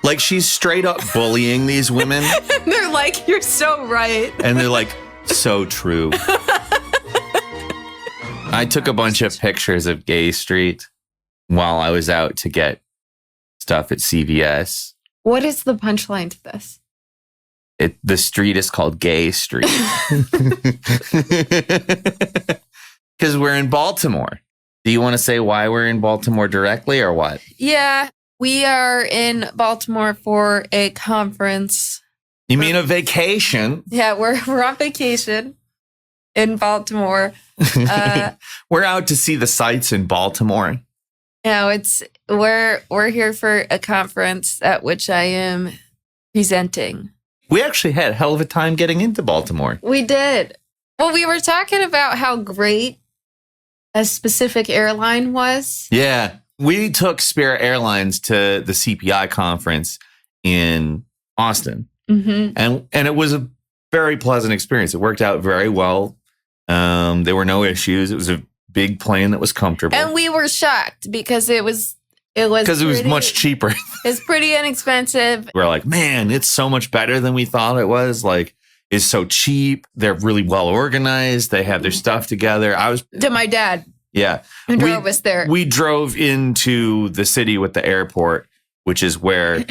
Like, she's straight up bullying these women. And they're like, you're so right. And they're like, so true. I took a bunch of pictures of Gay Street while I was out to get stuff at CVS. What is the punchline to this? The street is called Gay Street. Because we're in Baltimore. Do you want to say why we're in Baltimore directly or what? Yeah, we are in Baltimore for a conference. You mean a vacation? Yeah, we're on vacation in Baltimore. We're out to see the sights in Baltimore. No, we're here for a conference at which I am presenting. We actually had a hell of a time getting into Baltimore. We did. Well, we were talking about how great a specific airline was. Yeah. We took Spirit Airlines to the CPI conference in Austin. Mm-hmm. And it was a very pleasant experience. It worked out very well. There were no issues. It was a big plane that was comfortable. And we were shocked because it was much cheaper. It's pretty inexpensive. We're like, man, it's so much better than we thought it was. Like, it's so cheap. They're really well organized. They have their stuff together. To my dad. Yeah. Who drove us there. We drove into the city with the airport, which is where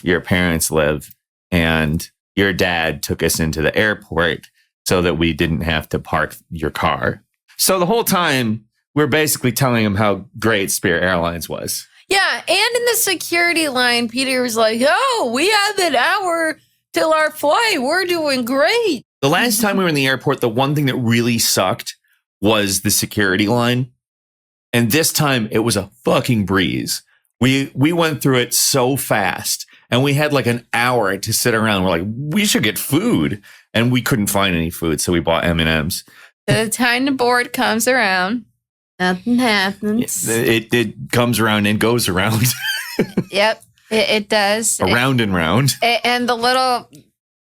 your parents live. And your dad took us into the airport so that we didn't have to park your car. So the whole time, we're basically telling him how great Spirit Airlines was. Yeah, and in the security line, Peter was like, oh, we have an hour till our flight. We're doing great. The last time we were in the airport, the one thing that really sucked was the security line. And this time, it was a fucking breeze. We went through it so fast. And we had like an hour to sit around. We're like, we should get food. And we couldn't find any food, so we bought M&Ms. The time the board comes around, nothing happens. It comes around and goes around. Yep, it does. Around and round. And the little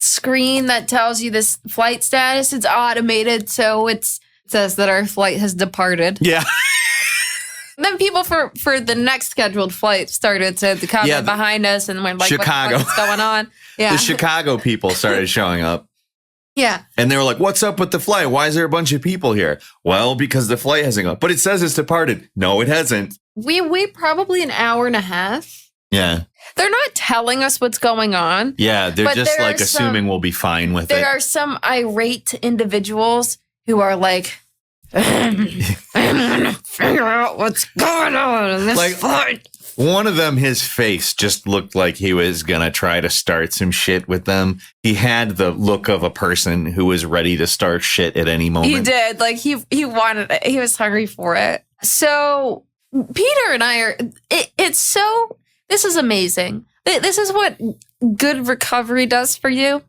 screen that tells you this flight status, it's automated, so it says that our flight has departed. Yeah. And then people for the next scheduled flight started to come behind us and we're like, Chicago. What's going on? Yeah. The Chicago people started showing up. Yeah. And they were like, what's up with the flight? Why is there a bunch of people here? Well, because the flight hasn't gone. But it says it's departed. No, it hasn't. We wait probably an hour and a half. Yeah. They're not telling us what's going on. Yeah, they're just like assuming we'll be fine with it. There are some irate individuals who are like, I'm going to figure out what's going on in this flight. One of them, his face just looked like he was going to try to start some shit with them. He had the look of a person who was ready to start shit at any moment. He did. Like, he wanted it. He was hungry for it. So, Peter and I this is amazing. This is what good recovery does for you.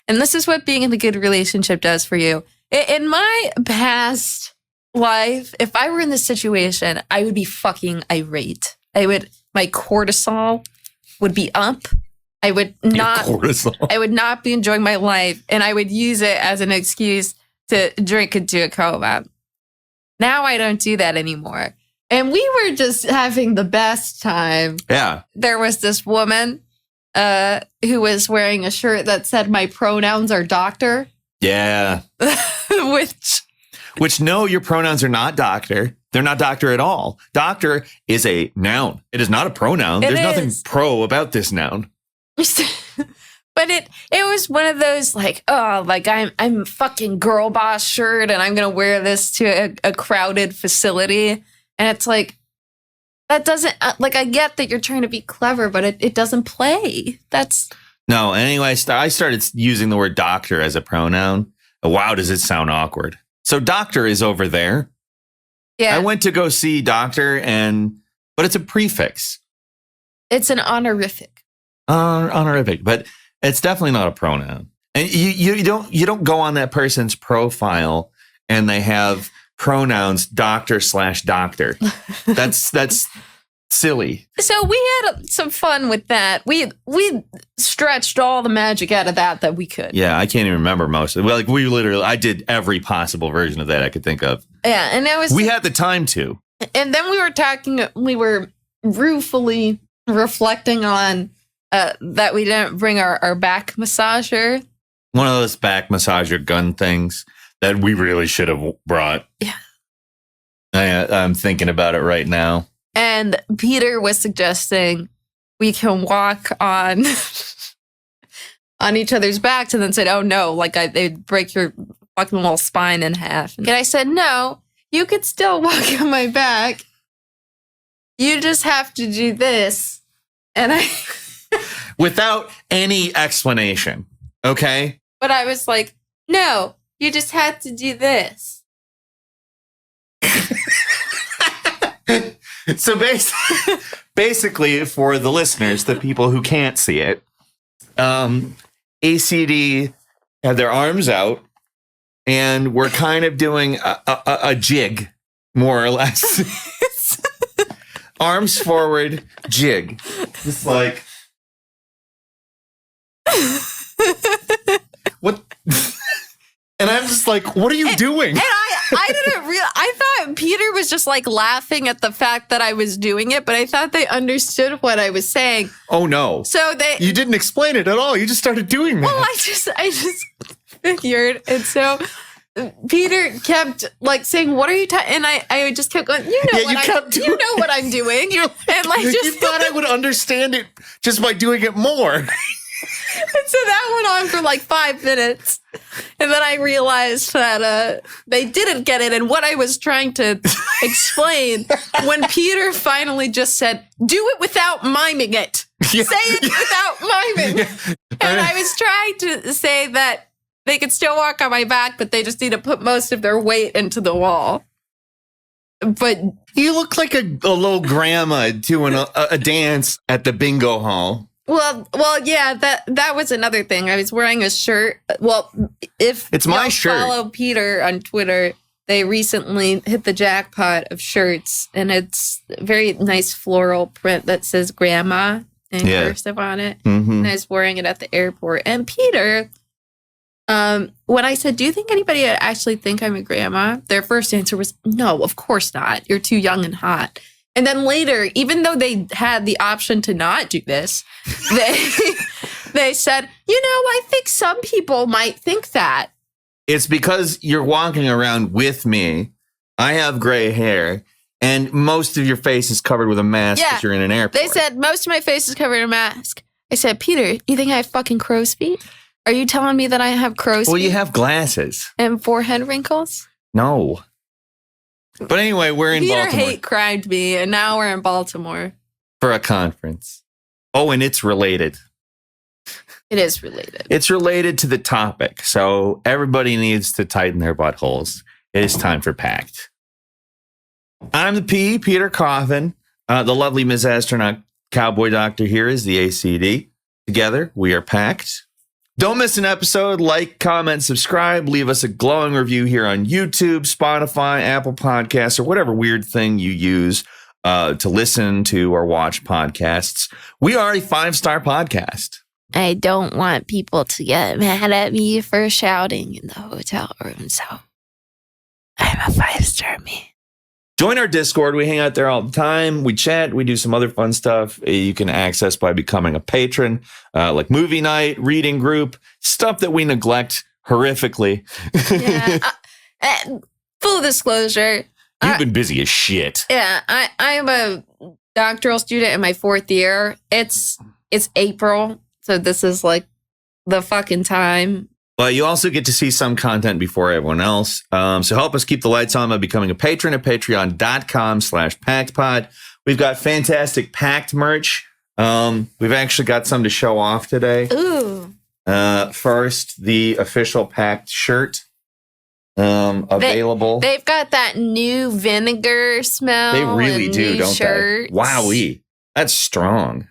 And this is what being in a good relationship does for you. In my past life, if I were in this situation, I would be fucking irate. My cortisol would be up. I would not be enjoying my life, and I would use it as an excuse to drink into a coma. Now I don't do that anymore. And we were just having the best time. Yeah. There was this woman who was wearing a shirt that said, my pronouns are doctor. Yeah. Which no, your pronouns are not doctor. They're not doctor at all. Doctor is a noun. It is not a pronoun. There's nothing pro about this noun. But it was one of those like, oh, like I'm fucking girl boss shirt and I'm going to wear this to a crowded facility. And it's like, that doesn't, like, I get that you're trying to be clever, but it doesn't play. No, anyway, I started using the word doctor as a pronoun. Wow, does it sound awkward. So doctor is over there. Yeah. I went to go see doctor, but it's a prefix. It's an honorific. Honorific, but it's definitely not a pronoun. And you don't go on that person's profile and they have pronouns doctor/doctor. That's silly. So we had some fun with that. We stretched all the magic out of that we could. Yeah, I can't even remember most of it. I did every possible version of that I could think of. Yeah, and we had the time to. And then we were ruefully reflecting on that we didn't bring our back massager. One of those back massager gun things that we really should have brought. Yeah. I'm thinking about it right now. And Peter was suggesting we can walk on on each other's backs, and then said, "Oh no, like they'd break your fucking little spine in half." And I said, "No, you could still walk on my back. You just have to do this." And I without any explanation, okay? But I was like, "No, you just had to do this." So basically, for the listeners, the people who can't see it, ACD had their arms out, and we're kind of doing a jig, more or less. Arms forward, jig. Just like... What? And I'm just like, what are you doing? And I didn't realize, I thought Peter was just like laughing at the fact that I was doing it, but I thought they understood what I was saying. Oh no. So you didn't explain it at all. You just started doing that. Well, I just figured. And so Peter kept like saying, "What are you talking?" And I just kept going, you know what I'm doing. And like you thought I would understand it just by doing it more. And so that went on for like 5 minutes. And then I realized that they didn't get it. And what I was trying to explain, when Peter finally just said, "Do it without miming it." Yeah. Say it without miming. Yeah. And I was trying to say that they could still walk on my back, but they just need to put most of their weight into the wall. But you look like a little grandma doing a dance at the bingo hall. Well, yeah, that was another thing. I was wearing a shirt. Well, if it's my shirt. Follow Peter on Twitter, they recently hit the jackpot of shirts, and it's a very nice floral print that says "Grandma" in cursive on it. Mm-hmm. And I was wearing it at the airport. And Peter, when I said, "Do you think anybody would actually think I'm a grandma?" their first answer was, "No, of course not. You're too young and hot." And then later, even though they had the option to not do this, they said, I think some people might think that. It's because you're walking around with me. I have gray hair, and most of your face is covered with a mask because you're in an airport. They said, most of my face is covered in a mask. I said, "Peter, you think I have fucking crow's feet? Are you telling me that I have crow's feet? Well, you have glasses. And forehead wrinkles?" No. But anyway, we're in Baltimore. Peter hate crimed me, and now we're in Baltimore. For a conference. Oh, and it's related. It is related. It's related to the topic. So everybody needs to tighten their buttholes. It is time for Packed. I'm the P, Peter Coffin. The lovely Ms. Astronaut Cowboy Doctor here is the ACD. Together, we are Packed. Don't miss an episode. Like, comment, subscribe. Leave us a glowing review here on YouTube, Spotify, Apple Podcasts, or whatever weird thing you use to listen to or watch podcasts. We are a 5-star podcast. I don't want people to get mad at me for shouting in the hotel room, so I'm a 5-star man. Join our Discord. We hang out there all the time. We chat. We do some other fun stuff you can access by becoming a patron, like movie night, reading group, stuff that we neglect horrifically. Full disclosure. You've been busy as shit. Yeah, I'm a doctoral student in my 4th year. It's April, so this is like the fucking time. But you also get to see some content before everyone else. So help us keep the lights on by becoming a patron at patreon.com/packedpod. We've got fantastic Packed merch. We've actually got some to show off today. Ooh. First, the official Packed shirt available. They've got that new vinegar smell. They really do, don't shirts. they? Wowee. That's strong.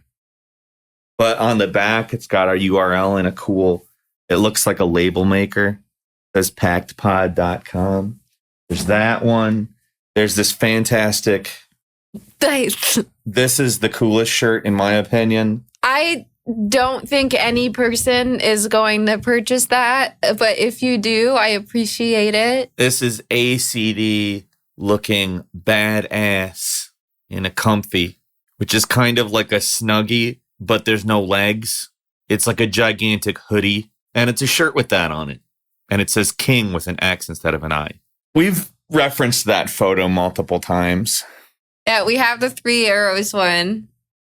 But on the back, it's got our URL in a cool... It looks like a label maker. It says packedpod.com. There's that one. There's this fantastic... This is the coolest shirt, in my opinion. I don't think any person is going to purchase that. But if you do, I appreciate it. This is ACD looking badass in a comfy, which is kind of like a Snuggie but there's no legs. It's like a gigantic hoodie, and it's a shirt with that on it. And it says King with an X instead of an I. We've referenced that photo multiple times. Yeah, we have the 3 arrows one.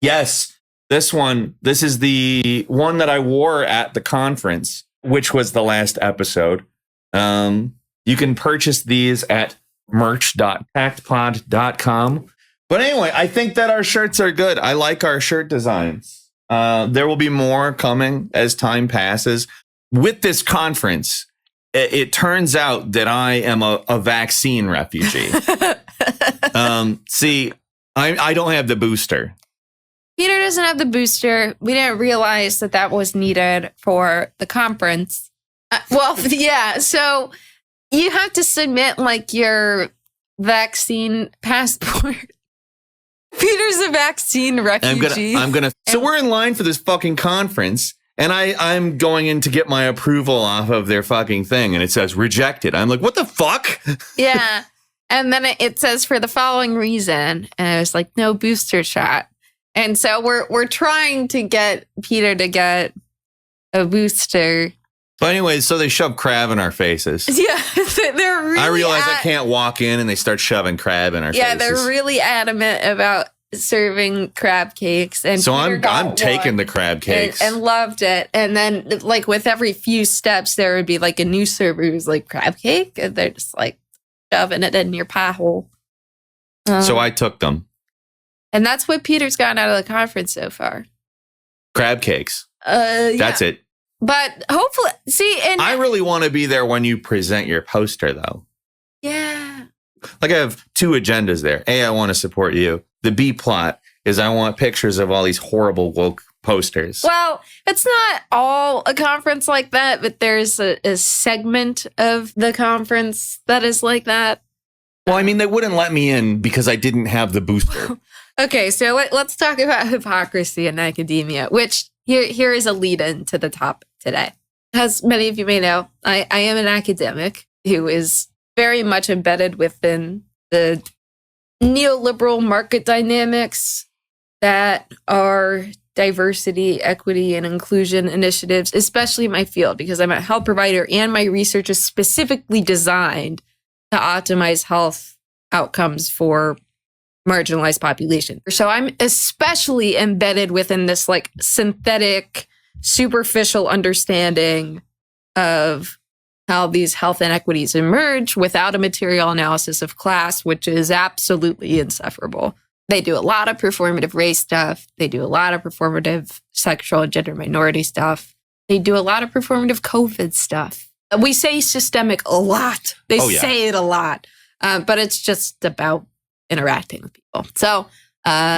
Yes, this is the one that I wore at the conference, which was the last episode. You can purchase these at merch.tactpod.com. But anyway, I think that our shirts are good. I like our shirt designs. There will be more coming as time passes. With this conference, it turns out that I am a vaccine refugee. See, I don't have the booster. Peter doesn't have the booster. We didn't realize that was needed for the conference. So you have to submit like your vaccine passport. Peter's a vaccine refugee. So we're in line for this fucking conference, and I'm going in to get my approval off of their fucking thing, and it says rejected. I'm like, what the fuck? Yeah. And then it says for the following reason, and it's like no booster shot. And so we're trying to get Peter to get a booster. But anyway, so they shove crab in our faces. Yeah, they're really. I realize I can't walk in, and they start shoving crab in our faces. Yeah, they're really adamant about serving crab cakes, and so Peter I'm taking the crab cakes and loved it. And then, like with every few steps, there would be like a new server who's like crab cake, and they're just like shoving it in your pie hole. So I took them. And that's what Peter's gotten out of the conference so far. Crab cakes. That's it. But hopefully, and I really want to be there when you present your poster, though. Yeah. Like I have 2 agendas there. A, I want to support you. The B plot is I want pictures of all these horrible woke posters. Well, it's not all a conference like that, but there's a segment of the conference that is like that. Well, I mean, they wouldn't let me in because I didn't have the booster. Okay, so let's talk about hypocrisy and academia, which here is a lead-in to the topic today. As many of you may know, I am an academic who is very much embedded within the neoliberal market dynamics that are diversity, equity, and inclusion initiatives, especially in my field, because I'm a health provider and my research is specifically designed to optimize health outcomes for marginalized population. So I'm especially embedded within this like synthetic, superficial understanding of how these health inequities emerge without a material analysis of class, which is absolutely insufferable. They do a lot of performative race stuff. They do a lot of performative sexual and gender minority stuff. They do a lot of performative COVID stuff. We say systemic a lot. They say it a lot, but it's just about interacting with people. So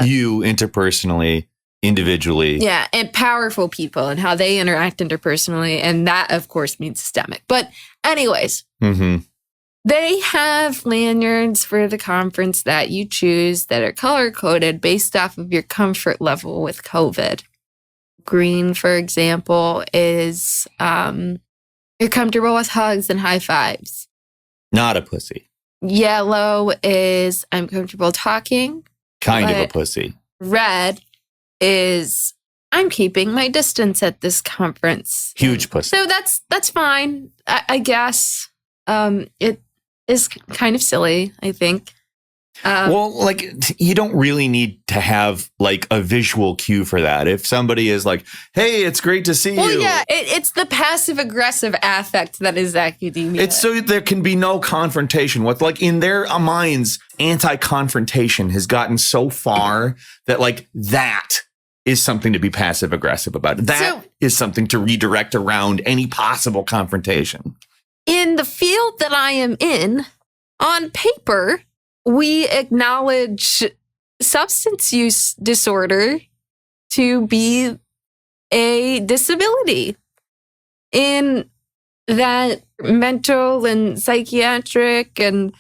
you interpersonally, individually. Yeah, and powerful people and how they interact interpersonally. And that, of course, means systemic. But anyways, they have lanyards for the conference that you choose that are color-coded based off of your comfort level with COVID. Green, for example, is you're comfortable with hugs and high fives. Not a pussy. Yellow is I'm comfortable talking. Kind of a pussy. Red is I'm keeping my distance at this conference. Huge pussy. So that's fine, I guess. It is kind of silly, I think. Well, like, you don't really need to have like a visual cue for that. If somebody is like, hey, it's great to see you. Well, yeah, it's the passive aggressive affect that is academia. It's so there can be no confrontation with, like, in their minds, anti-confrontation has gotten so far that like that is something to be passive aggressive about. That is something to redirect around any possible confrontation. In the field that I am in, on paper, we acknowledge substance use disorder to be a disability in that mental and psychiatric and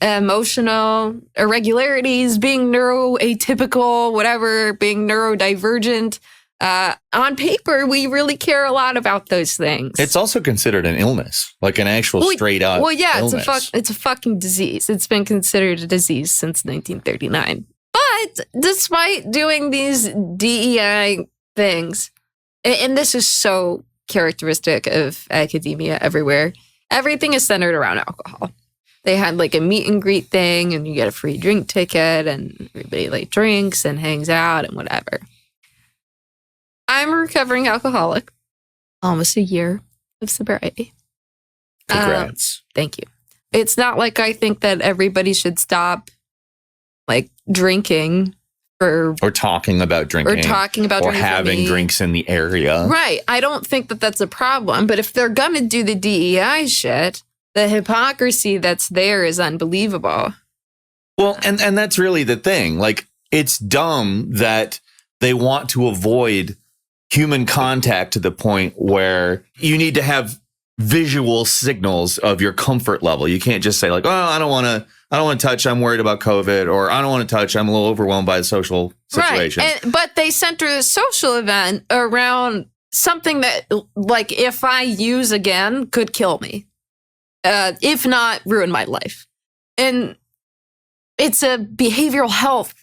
emotional irregularities, being neuroatypical, whatever, being neurodivergent. On paper, we really care a lot about those things. It's also considered an illness, like an actual straight up. Well, yeah, illness. it's a fucking disease. It's been considered a disease since 1939. But despite doing these DEI things, and this is so characteristic of academia everywhere, everything is centered around alcohol. They had like a meet and greet thing, and you get a free drink ticket, and everybody like drinks and hangs out and whatever. I'm a recovering alcoholic, almost a year of sobriety. Congrats. Thank you. It's not like I think that everybody should stop like drinking or talking about drinking or having drinks in the area. Right. I don't think that that's a problem. But if they're going to do the DEI shit, the hypocrisy that's there is unbelievable. Well, and that's really the thing. Like, it's dumb that they want to avoid human contact to the point where you need to have visual signals of your comfort level. You can't just say like, oh, I don't want to touch. I'm worried about COVID, or I don't want to touch. I'm a little overwhelmed by the social situation. Right. But they center the social event around something that, like, if I use again, could kill me. If not, ruin my life. And it's a behavioral health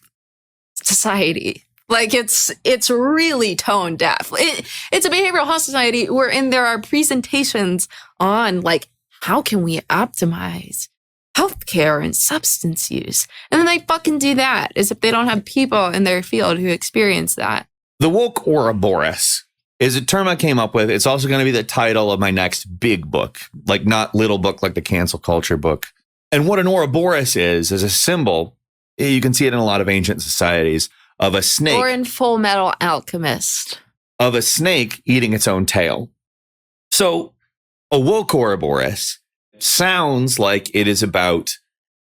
society. Like, it's really tone deaf. It's a behavioral health society wherein there are presentations on, like, how can we optimize healthcare and substance use? And then they fucking do that as if they don't have people in their field who experience that. The Woke Ouroboros is a term I came up with. It's also going to be the title of my next big book, like not little book like the cancel culture book. And what an Ouroboros is a symbol. You can see it in a lot of ancient societies of a snake. Or in Full Metal Alchemist. Of a snake eating its own tail. So a woke Ouroboros sounds like it is about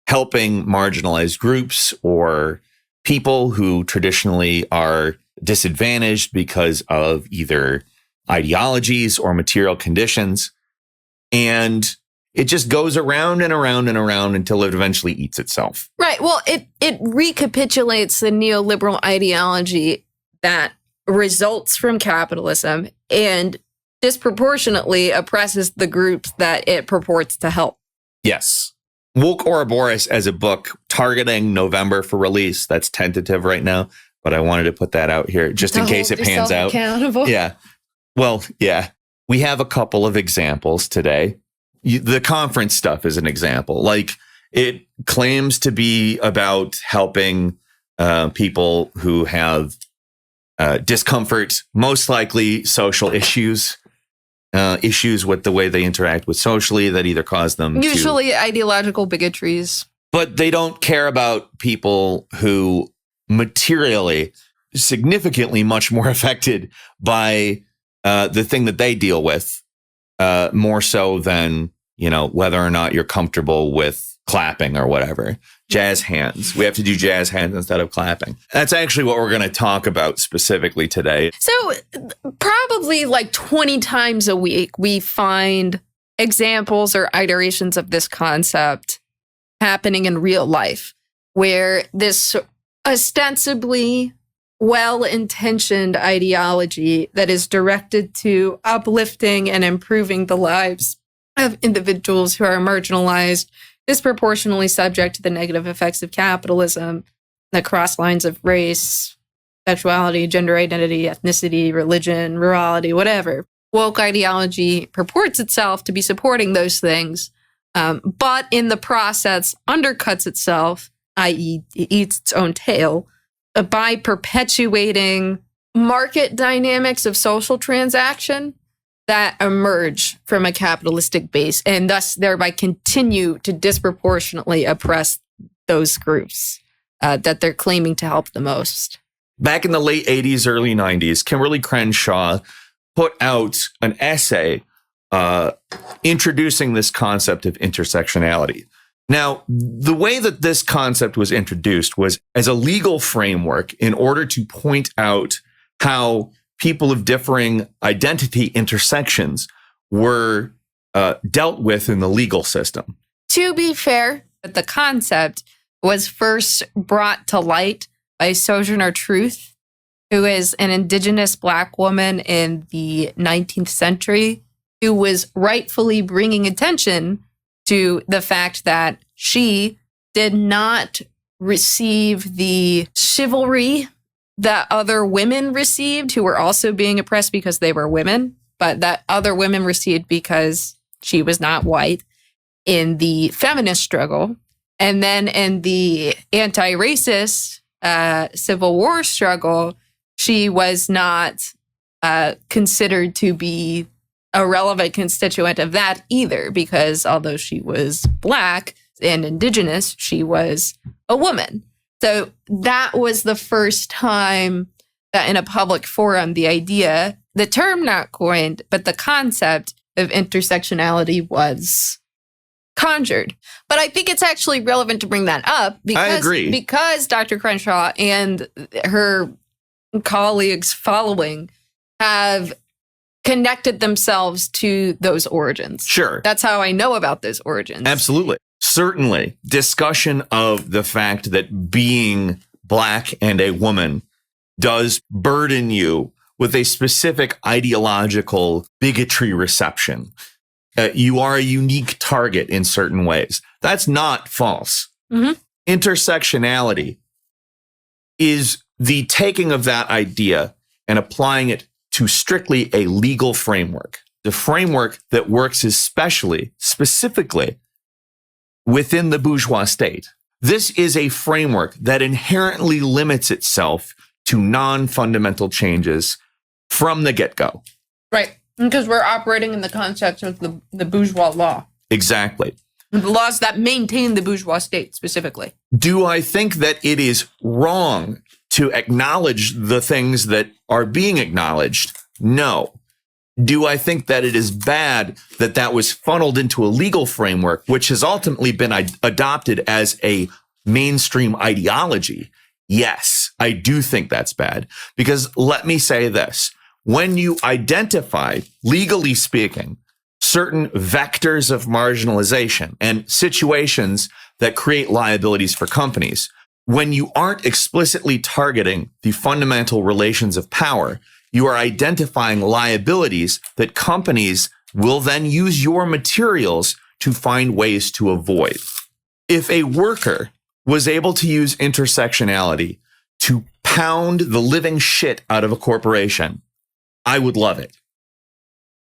helping marginalized groups or people who traditionally are disadvantaged because of either ideologies or material conditions. And it just goes around and around and around until it eventually eats itself. Right. Well, it recapitulates the neoliberal ideology that results from capitalism and disproportionately oppresses the groups that it purports to help. Yes. Woke Ouroboros as a book targeting November for release. That's tentative right now, but I wanted to put that out here just in case it pans out. Yeah. Well, yeah. We have a couple of examples today. The conference stuff is an example. Like, it claims to be about helping people who have discomfort, most likely social issues with the way they interact with socially that either cause them usually ideological bigotries. But they don't care about people who materially, significantly much more affected by the thing that they deal with, more so than, whether or not you're comfortable with clapping or whatever. Jazz hands. We have to do jazz hands instead of clapping. That's actually what we're going to talk about specifically today. So probably like 20 times a week, we find examples or iterations of this concept happening in real life, where this ostensibly well-intentioned ideology that is directed to uplifting and improving the lives of individuals who are marginalized, disproportionately subject to the negative effects of capitalism, that cross lines of race, sexuality, gender identity, ethnicity, religion, rurality, whatever. Woke ideology purports itself to be supporting those things, but in the process undercuts itself, i.e. it eats its own tail, by perpetuating market dynamics of social transaction that emerge from a capitalistic base and thus thereby continue to disproportionately oppress those groups that they're claiming to help the most. Back in the late 80s, early 90s, Kimberly Crenshaw put out an essay introducing this concept of intersectionality. Now, the way that this concept was introduced was as a legal framework in order to point out how people of differing identity intersections were dealt with in the legal system. To be fair, the concept was first brought to light by Sojourner Truth, who is an indigenous Black woman in the 19th century, who was rightfully bringing attention to the fact that she did not receive the chivalry that other women received who were also being oppressed because they were women, but that other women received because she was not white in the feminist struggle. And then in the anti-racist Civil War struggle, she was not considered to be a relevant constituent of that either, because although she was Black and Indigenous, she was a woman. So that was the first time that in a public forum, the idea, the term not coined, but the concept of intersectionality was conjured. But I think it's actually relevant to bring that up because, I agree. Because Dr. Crenshaw and her colleagues following have connected themselves to those origins. Sure. That's how I know about those origins. Absolutely. Certainly. Discussion of the fact that being Black and a woman does burden you with a specific ideological bigotry reception. You are a unique target in certain ways. That's not false. Mm-hmm. Intersectionality is the taking of that idea and applying it to strictly a legal framework, the framework that works specifically within the bourgeois state. This is a framework that inherently limits itself to non-fundamental changes from the get-go. Right. Because we're operating in the context of the bourgeois law. Exactly. The laws that maintain the bourgeois state specifically. Do I think that it is wrong to acknowledge the things that are being acknowledged? No. Do I think that it is bad that that was funneled into a legal framework, which has ultimately been adopted as a mainstream ideology? Yes, I do think that's bad. Because let me say this. When you identify, legally speaking, certain vectors of marginalization and situations that create liabilities for companies, when you aren't explicitly targeting the fundamental relations of power, you are identifying liabilities that companies will then use your materials to find ways to avoid. If a worker was able to use intersectionality to pound the living shit out of a corporation, I would love it.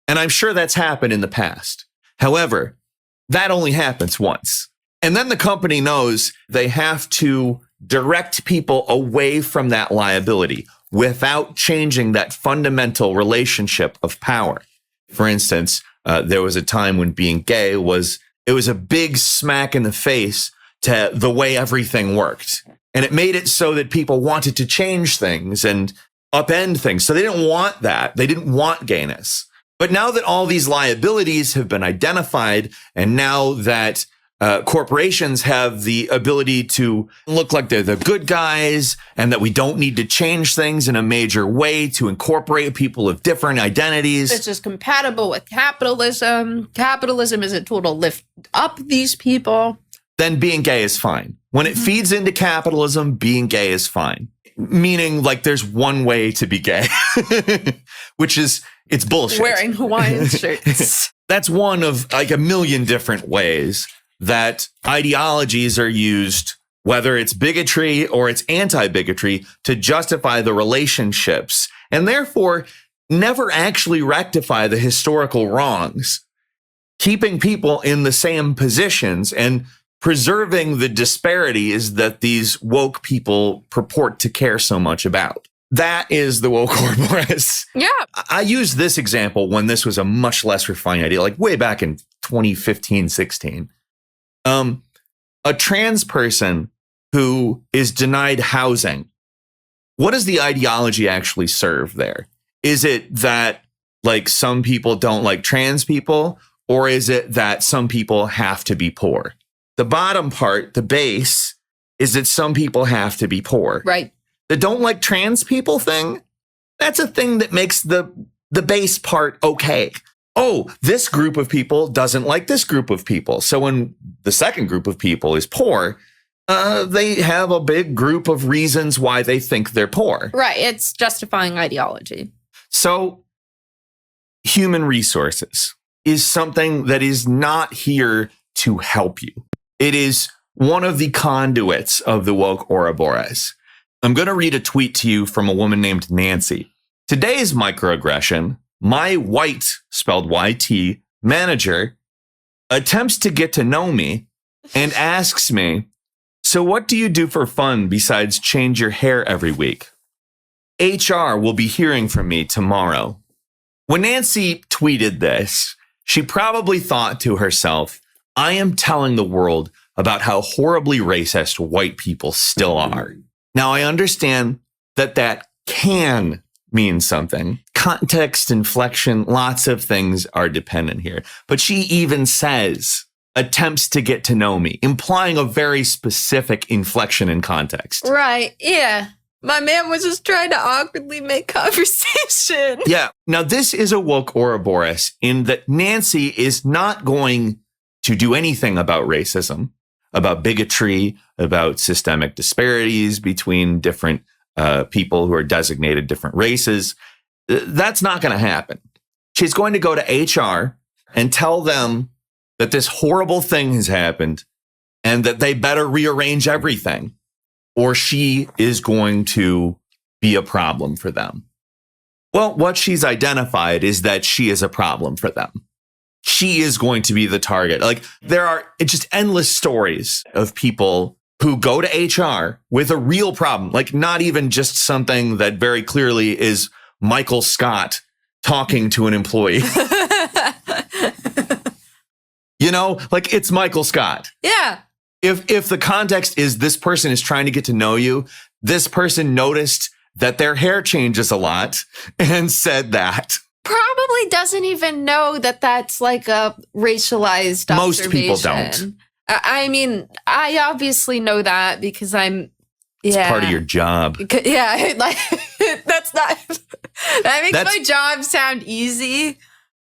And I'm sure that's happened in the past. However, that only happens once. And then the company knows they have to direct people away from that liability without changing that fundamental relationship of power. For instance, there was a time when being gay was a big smack in the face to the way everything worked. And it made it so that people wanted to change things and upend things. So they didn't want that. They didn't want gayness. But now that all these liabilities have been identified, and now that corporations have the ability to look like they're the good guys, and that we don't need to change things in a major way to incorporate people of different identities. It's just compatible with capitalism. Capitalism is a tool to lift up these people. Then being gay is fine. When it feeds into capitalism, being gay is fine. Meaning, like, there's one way to be gay, which is, it's bullshit. Wearing Hawaiian shirts. That's one of like a million different ways that ideologies are used, whether it's bigotry or it's anti-bigotry, to justify the relationships and therefore never actually rectify the historical wrongs, keeping people in the same positions and preserving the disparities that these woke people purport to care so much about. That is the Woke Ouroboros. Yeah. I used this example when this was a much less refined idea, like way back in 2015, 16. A trans person who is denied housing, what does the ideology actually serve there? Is it that, like, some people don't like trans people, or is it that some people have to be poor? The bottom part, the base, is that some people have to be poor. Right. The don't like trans people thing, that's a thing that makes the base part okay. Oh, this group of people doesn't like this group of people. So when the second group of people is poor, they have a big group of reasons why they think they're poor. Right. It's justifying ideology. So human resources is something that is not here to help you. It is one of the conduits of the Woke Ouroboros. I'm going to read a tweet to you from a woman named Nancy. Today's microaggression, my white, spelled Y-T, manager attempts to get to know me and asks me, so what do you do for fun besides change your hair every week? HR will be hearing from me tomorrow. When Nancy tweeted this, she probably thought to herself, I am telling the world about how horribly racist white people still are. Now, I understand that that can mean something. Context, inflection, lots of things are dependent here. But she even says, attempts to get to know me, implying a very specific inflection in context. Right, yeah. My man was just trying to awkwardly make conversation. Yeah. Now, this is a woke Ouroboros in that Nancy is not going to do anything about racism, about bigotry, about systemic disparities between different people who are designated different races. That's not going to happen. She's going to go to HR and tell them that this horrible thing has happened and that they better rearrange everything, or she is going to be a problem for them. Well, what she's identified is that she is a problem for them. She is going to be the target. Like, there are just endless stories of people who go to HR with a real problem, like not even just something that very clearly is Michael Scott talking to an employee. You know, like it's Michael Scott. Yeah. If the context is this person is trying to get to know you, this person noticed that their hair changes a lot and said that. Probably doesn't even know that that's like a racialized observation. Most people don't. I mean, I obviously know that because It's part of your job. Yeah, like that's not. That makes my job sound easy.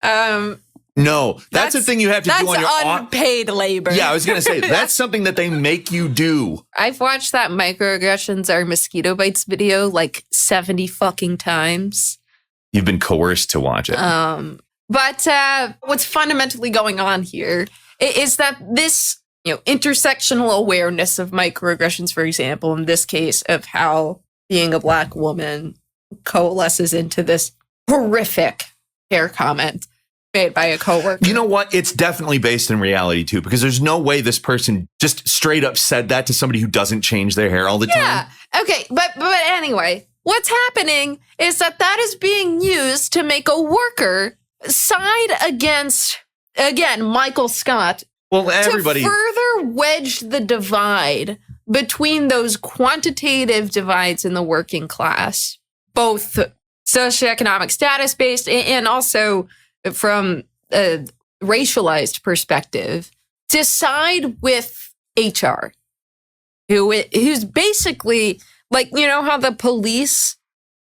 No, that's the thing you have to do on your unpaid labor. Yeah, I was going to say, that's something that they make you do. I've watched that microaggressions are mosquito bites video like 70 fucking times. You've been coerced to watch it. But what's fundamentally going on here is that this, intersectional awareness of microaggressions, for example, in this case of how being a Black woman coalesces into this horrific hair comment made by a coworker. You know what? It's definitely based in reality too, because there's no way this person just straight up said that to somebody who doesn't change their hair all the time. Yeah. Okay. But anyway, what's happening is that is being used to make a worker side against, again, Michael Scott. Well, everybody. To further wedge the divide between those quantitative divides in the working class, both socioeconomic status based and also from a racialized perspective, to side with HR, who's basically like, how the police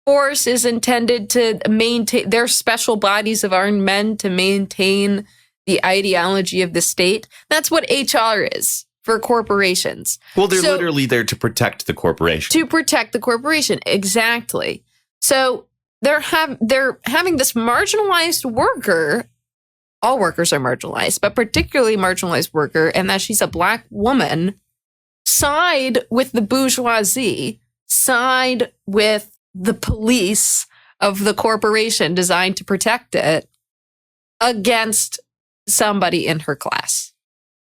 force is intended to maintain their special bodies of armed men to maintain the ideology of the state. That's what HR is for corporations. Well, they're literally there to protect the corporation. To protect the corporation, exactly. So they're having this marginalized worker. All workers are marginalized, but particularly marginalized worker, and that she's a Black woman, side with the bourgeoisie, side with the police of the corporation designed to protect it against somebody in her class.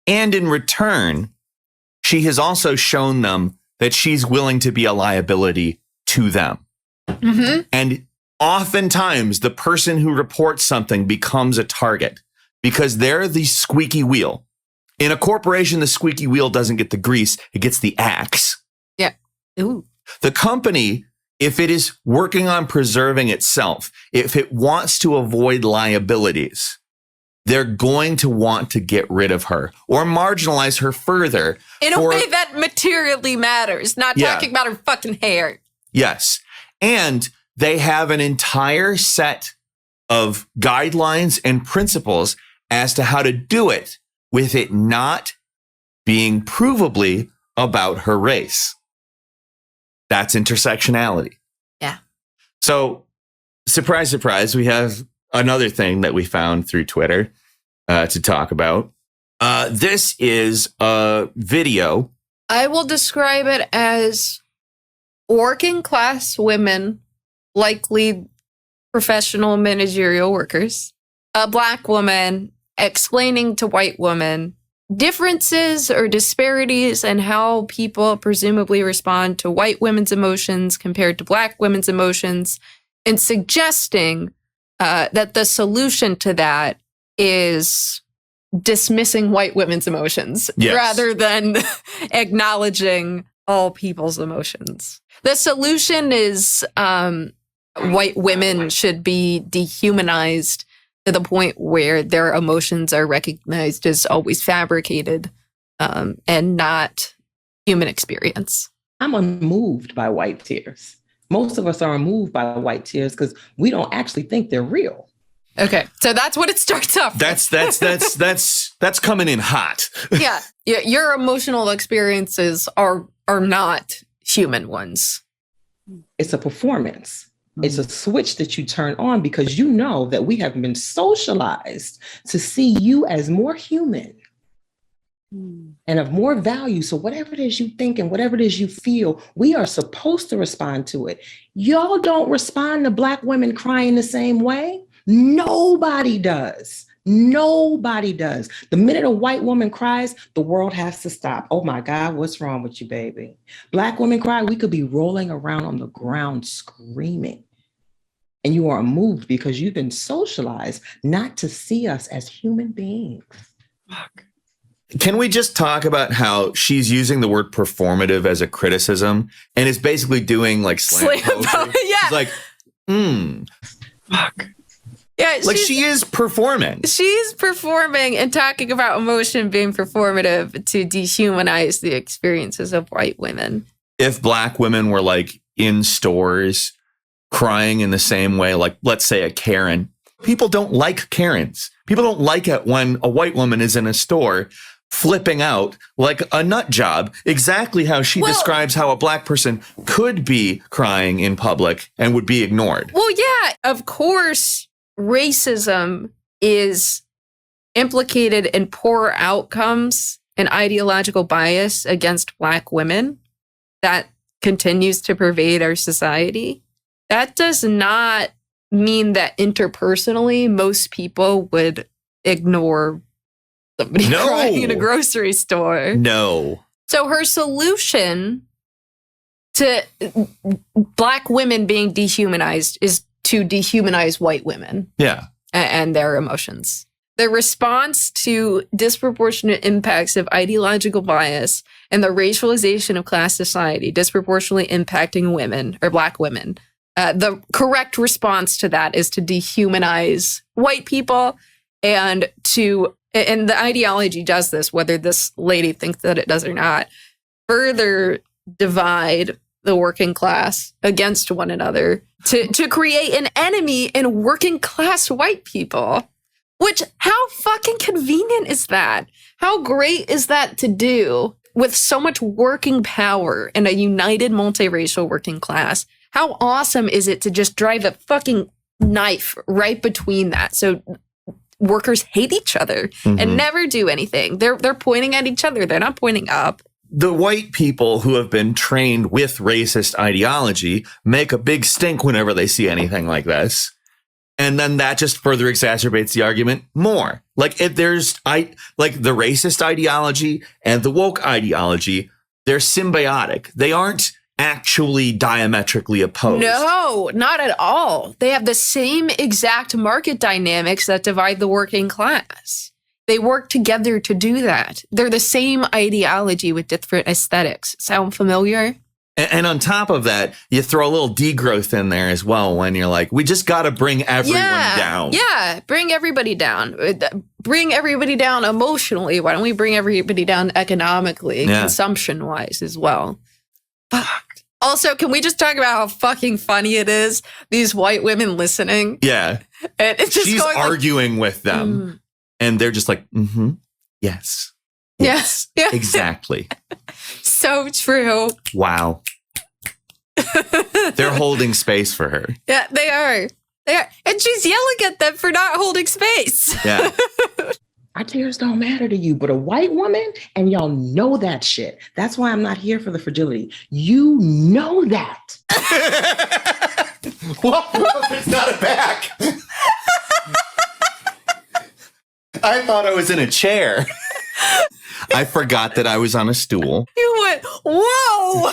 And in return, she has also shown them that she's willing to be a liability to them. Mm-hmm. And oftentimes, the person who reports something becomes a target because they're the squeaky wheel. In a corporation, the squeaky wheel doesn't get the grease, it gets the axe. Yeah. Ooh. The company, if it is working on preserving itself, if it wants to avoid liabilities, they're going to want to get rid of her or marginalize her further. In a way that materially matters, not talking about her fucking hair. Yes. And they have an entire set of guidelines and principles as to how to do it with it not being provably about her race. That's intersectionality. Yeah. So, surprise, surprise, we have another thing that we found through Twitter to talk about. This is a video. I will describe it as working class women, likely professional managerial workers, a Black woman explaining to white women differences or disparities in how people presumably respond to white women's emotions compared to Black women's emotions, and suggesting that the solution to that is dismissing white women's emotions rather than acknowledging all people's emotions. The solution is white women should be dehumanized to the point where their emotions are recognized as always fabricated and not human experience. I'm unmoved by white tears. Most of us are unmoved by white tears because we don't actually think they're real. Okay, so that's what it starts off. That's coming in hot. Yeah, your emotional experiences are not human ones. It's a performance. It's a switch that you turn on because you know that we have been socialized to see you as more human and of more value. So whatever it is you think and whatever it is you feel, we are supposed to respond to it. Y'all don't respond to Black women crying the same way. Nobody does. Nobody does. The minute a white woman cries, the world has to stop. Oh my God, what's wrong with you, baby? Black women cry, we could be rolling around on the ground screaming. And you are moved because you've been socialized not to see us as human beings. Fuck. Can we just talk about how she's using the word performative as a criticism and is basically doing like slam poetry? Yeah. She's like, fuck. Yeah, like she is performing. She's performing and talking about emotion being performative to dehumanize the experiences of white women. If Black women were like in stores crying in the same way, like let's say a Karen, people don't like Karens. People don't like it when a white woman is in a store flipping out like a nut job, exactly how she describes how a Black person could be crying in public and would be ignored. Well, yeah, of course, racism is implicated in poor outcomes and ideological bias against Black women that continues to pervade our society. That does not mean that interpersonally most people would ignore somebody crying in a grocery store. No. So her solution to Black women being dehumanized is to dehumanize white women. Yeah. And their emotions. The response to disproportionate impacts of ideological bias and the racialization of class society disproportionately impacting women or Black women. The correct response to that is to dehumanize white people and the ideology does this, whether this lady thinks that it does or not, further divide the working class against one another to create an enemy in working class white people. Which, how fucking convenient is that? How great is that to do with so much working power and a united multiracial working class? How awesome is it to just drive a fucking knife right between that? So workers hate each other and never do anything. They're pointing at each other. They're not pointing up. The white people who have been trained with racist ideology make a big stink whenever they see anything like this. And then that just further exacerbates the argument more. Like if there's the racist ideology and the woke ideology, they're symbiotic. They aren't actually diametrically opposed. No, not at all. They have the same exact market dynamics that divide the working class. They work together to do that. They're the same ideology with different aesthetics. Sound familiar? And on top of that, you throw a little degrowth in there as well when you're like, we just got to bring everyone down. Yeah, bring everybody down. Bring everybody down emotionally. Why don't we bring everybody down economically, consumption-wise as well? Fuck. Also, can we just talk about how fucking funny it is? These white women listening. Yeah. And it's just she's arguing with them. And they're just like, yes. Yes. Yeah. Exactly. So true. Wow. They're holding space for her. Yeah, they are. They are. And she's yelling at them for not holding space. Yeah. Our tears don't matter to you, but a white woman, and y'all know that shit. That's why I'm not here for the fragility. You know that. Whoa, it's not a back. I thought I was in a chair. I forgot that I was on a stool. You went, whoa!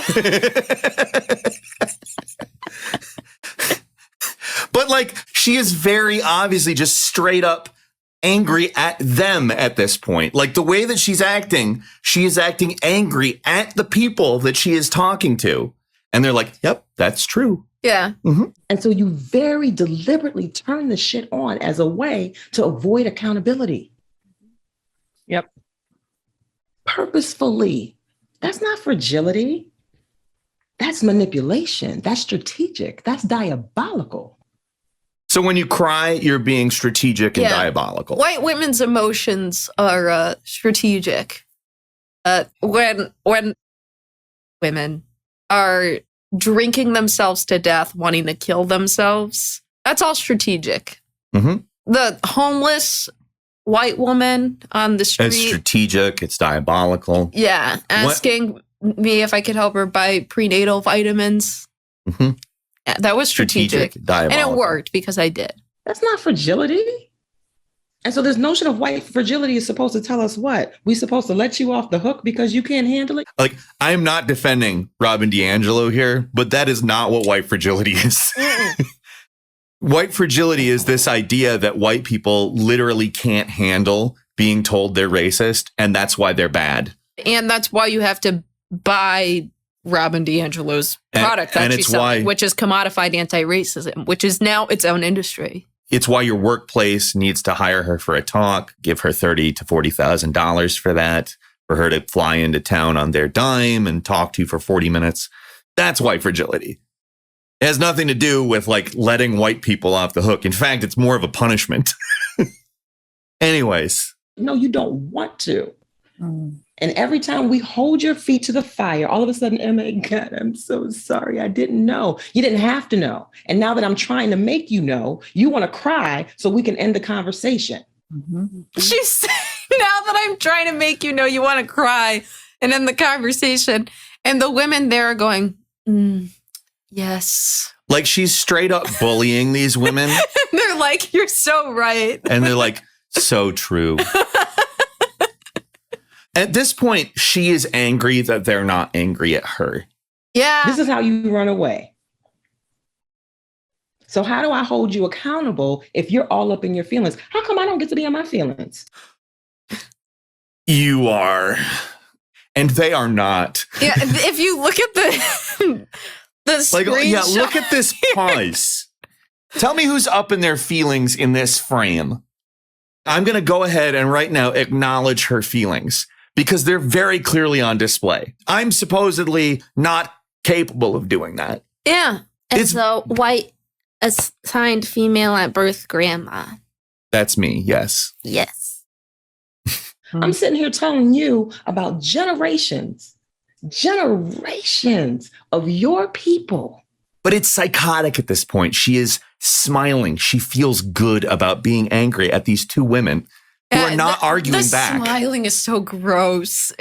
But like, she is very obviously just straight up angry at them at this point. Like the way that she is acting angry at the people that she is talking to. And they're like, yep, that's true. Yeah. Mm-hmm. And so you very deliberately turn the shit on as a way to avoid accountability. Yep. Purposefully. That's not fragility. That's manipulation. That's strategic. That's diabolical. So when you cry, you're being strategic and diabolical. White women's emotions are strategic. When women are drinking themselves to death, wanting to kill themselves, that's all strategic. Mm-hmm. The homeless white woman on the street. It's strategic. It's diabolical. Yeah. Asking me if I could help her buy prenatal vitamins. Mm-hmm. Yeah, that was strategic. Diabolical. And it worked because I did. That's not fragility. And so this notion of white fragility is supposed to tell us what? We're supposed to let you off the hook because you can't handle it? Like, I'm not defending Robin DiAngelo here, but that is not what white fragility is. White fragility is this idea that white people literally can't handle being told they're racist, and that's why they're bad. And that's why you have to buy Robin DiAngelo's product that she's selling, which is commodified anti-racism, which is now its own industry. It's why your workplace needs to hire her for a talk, give her $30,000 to $40,000 for that, for her to fly into town on their dime and talk to you for 40 minutes. That's white fragility. It has nothing to do with like letting white people off the hook. In fact, it's more of a punishment. Anyways. No, you don't want to. And every time we hold your feet to the fire, all of a sudden, oh my God, I'm so sorry. I didn't know. You didn't have to know. And now that I'm trying to make you know, you want to cry so we can end the conversation. Mm-hmm. She's saying, now that I'm trying to make you know, you want to cry and end the conversation. And the women there are going, yes. Like she's straight up bullying these women. And they're like, you're so right. And they're like, so true. At this point, she is angry that they're not angry at her. Yeah. This is how you run away. So how do I hold you accountable if you're all up in your feelings? How come I don't get to be in my feelings? You are. And they are not. Yeah. If you look at the screenshot. Yeah, look at this pause. Tell me who's up in their feelings in this frame. I'm going to go ahead and right now acknowledge her feelings because they're very clearly on display. I'm supposedly not capable of doing that. Yeah. It's a white assigned female at birth grandma. That's me, yes. Yes. I'm sitting here telling you about generations of your people. But it's psychotic at this point. She is smiling. She feels good about being angry at these two women who are not arguing back. The smiling is so gross.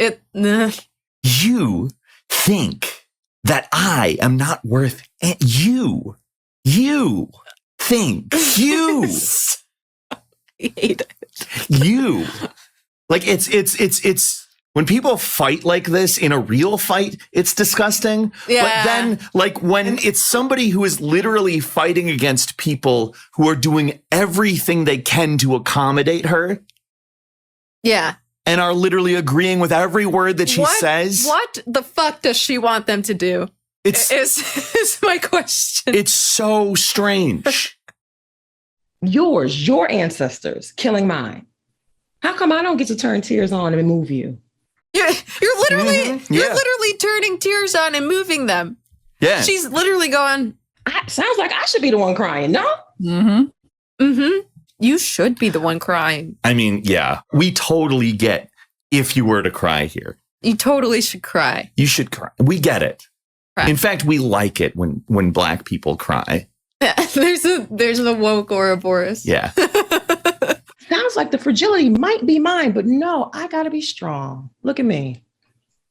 You think that I am not worth it. You think you. I hate it. You. Like it's when people fight like this in a real fight, it's disgusting. Yeah. But then, like, when it's somebody who is literally fighting against people who are doing everything they can to accommodate her. Yeah. And are literally agreeing with every word that she says. What the fuck does she want them to do? Is my question. It's so strange. Your ancestors killing mine. How come I don't get to turn tears on and move you? You're literally turning tears on and moving them. Yeah. She's literally going, sounds like I should be the one crying, no? Mm-hmm. Mm-hmm. You should be the one crying. I mean, yeah, we totally get if you were to cry here. You totally should cry. You should cry. We get it. Cry. In fact, we like it when Black people cry. Yeah, there's the woke Ouroboros. Yeah. Sounds feels like the fragility might be mine, but no, I got to be strong. Look at me.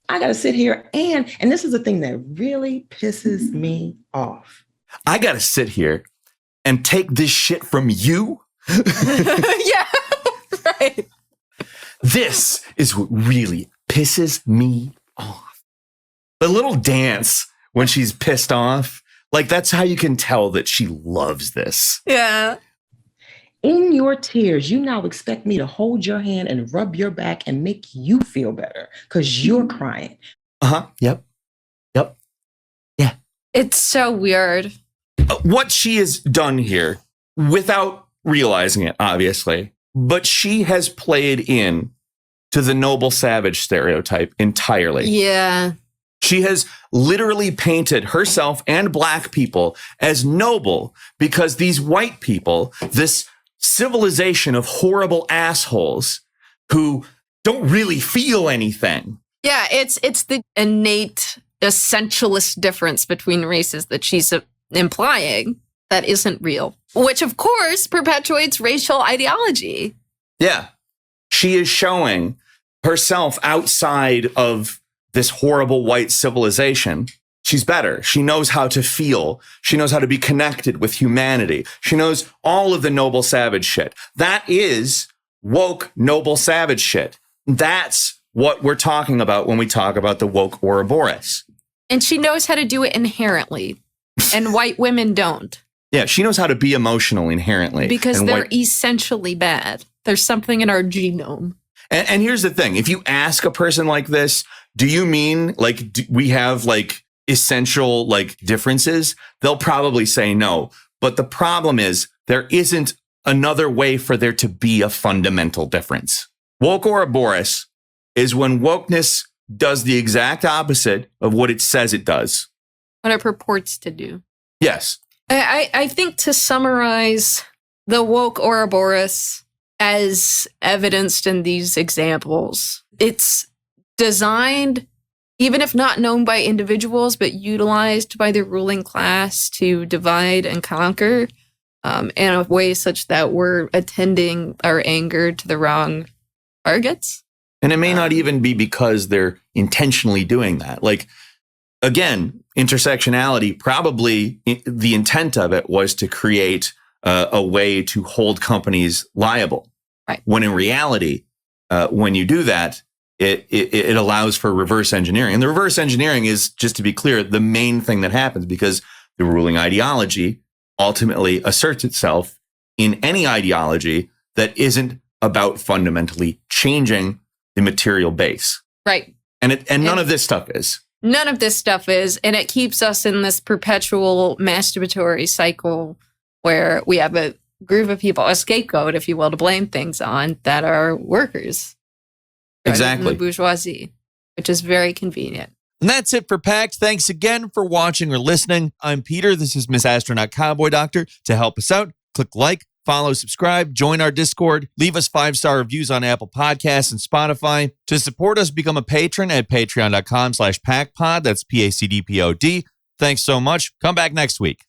I got to sit here and this is the thing that really pisses me off. I got to sit here and take this shit from you. Yeah, right. This is what really pisses me off. The little dance when she's pissed off, like that's how you can tell that she loves this. Yeah. In your tears, you now expect me to hold your hand and rub your back and make you feel better because you're crying. Yep. Yeah. It's so weird. What she has done here, without realizing it, obviously, but she has played in to the noble savage stereotype entirely. Yeah. She has literally painted herself and Black people as noble because these white people, this civilization of horrible assholes who don't really feel anything. Yeah, it's the innate essentialist difference between races that she's implying that isn't real, which of course perpetuates racial ideology. Yeah. She is showing herself outside of this horrible white civilization. She's better. She knows how to feel. She knows how to be connected with humanity. She knows all of the noble savage shit. That is woke noble savage shit. That's what we're talking about when we talk about the woke Ouroboros. And she knows how to do it inherently. And white women don't. Yeah, she knows how to be emotional inherently. Because and they're essentially bad. There's something in our genome. And here's the thing. If you ask a person like this, do you mean like we have like essential like differences? They'll probably say no. But the problem is there isn't another way for there to be a fundamental difference. Woke Ouroboros is when wokeness does the exact opposite of what it says it does. What it purports to do. Yes. I think to summarize the woke Ouroboros as evidenced in these examples, it's designed, even if not known by individuals, but utilized by the ruling class to divide and conquer in a way such that we're attending our anger to the wrong targets. And it may not even be because they're intentionally doing that. Like, again, intersectionality, probably the intent of it was to create a way to hold companies liable. Right. When in reality, when you do that, it allows for reverse engineering. And the reverse engineering is, just to be clear, the main thing that happens because the ruling ideology ultimately asserts itself in any ideology that isn't about fundamentally changing the material base. Right. And none of this stuff is. None of this stuff is, and it keeps us in this perpetual masturbatory cycle where we have a group of people, a scapegoat, if you will, to blame things on that are workers. Exactly. The bourgeoisie, which is very convenient. And that's it for Pact. Thanks again for watching or listening. I'm Peter. This is Miss Astronaut Cowboy Doctor. To help us out, click like, follow, subscribe, join our Discord, leave us 5-star reviews on Apple Podcasts and Spotify. To support us, become a patron at patreon.com/PactPod. That's PACDPOD. Thanks so much. Come back next week.